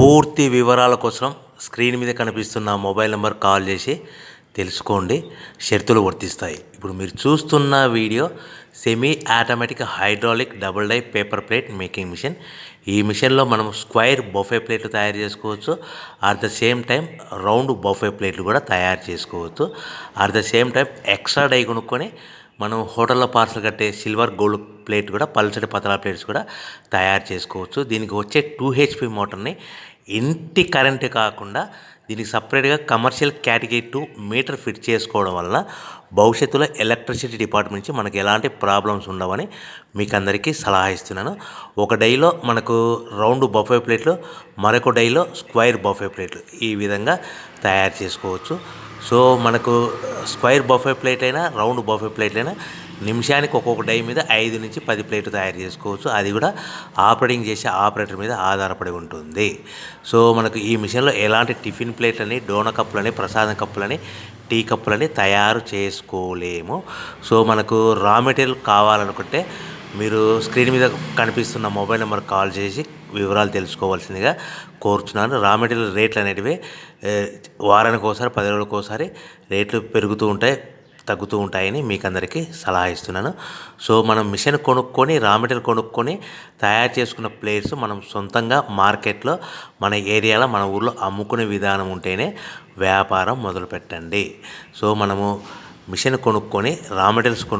పూర్తి వివరాల కోసం స్క్రీన్ మీద కనిపిస్తున్న మొబైల్ నెంబర్ కాల్ చేసి తెలుసుకోండి. షరతులు వర్తిస్తాయి. ఇప్పుడు మీరు చూస్తున్న video semi automatic hydraulic double die paper plate making machine. ఈ మిషన్లో మనం స్క్వైర్ బఫే ప్లేట్లు తయారు చేసుకోవచ్చు. At the same time round buffet ప్లేట్లు కూడా తయారు చేసుకోవచ్చు. At the same time extra die కొనుక్కొని మనం హోటల్లో పార్సల్ కట్టే సిల్వర్ గోల్డ్ ప్లేట్ కూడా పల్చటి పతలా ప్లేట్స్ కూడా తయారు చేసుకోవచ్చు. దీనికి వచ్చే 2 HP మోటార్ని ఇంటి కరెంటు కాకుండా దీనికి సపరేట్గా కమర్షియల్ కేటగిరీ 2 మీటర్ ఫిట్ చేసుకోవడం వల్ల భవిష్యత్తులో ఎలక్ట్రిసిటీ డిపార్ట్మెంట్ నుంచి మనకి ఎలాంటి ప్రాబ్లమ్స్ ఉండవని మీకు అందరికీ సలహా ఇస్తున్నాను. ఒక డైలో మనకు రౌండ్ బఫే ప్లేట్లు, మరొక డైలో స్క్వైర్ బఫే ప్లేట్లు ఈ విధంగా తయారు చేసుకోవచ్చు. సో మనకు స్క్వైర్ బఫే ప్లేట్ అయినా రౌండ్ బఫే ప్లేట్ అయినా నిమిషానికి ఒక్కొక్క డై మీద 5 నుంచి 10 ప్లేట్లు తయారు చేసుకోవచ్చు. అది కూడా ఆపరేటింగ్ చేసే ఆపరేటర్ మీద ఆధారపడి ఉంటుంది. సో మనకు ఈ మిషన్లో ఎలాంటి టిఫిన్ ప్లేట్లని, డోనా కప్పులని, ప్రసాదం కప్పులని, టీ కప్పులని తయారు చేసుకోలేము. సో మనకు రా మెటీరియల్ కావాలనుకుంటే మీరు స్క్రీన్ మీద కనిపిస్తున్న మొబైల్ నెంబర్ కాల్ చేసి వివరాలు తెలుసుకోవాల్సిందిగా కోరుచున్నాను. రా మెటీరియల్ రేట్లు అనేటివి వారానికి ఒకసారి, 10 రోజులకు ఒకసారి రేట్లు పెరుగుతూ ఉంటాయి, తగ్గుతూ ఉంటాయని మీకు అందరికీ సలహా ఇస్తున్నాను. సో మనం మిషన్ కొనుక్కొని, రా మెటీరియల్ కొనుక్కొని తయారు చేసుకున్న ప్లేట్స్ మనం సొంతంగా మార్కెట్లో మన ఏరియాలో, మన ఊర్లో అమ్ముకునే విధానం ఉంటేనే వ్యాపారం మొదలు పెట్టండి. సో మనము మిషన్ కొనుక్కొని రా మెటీరియల్స్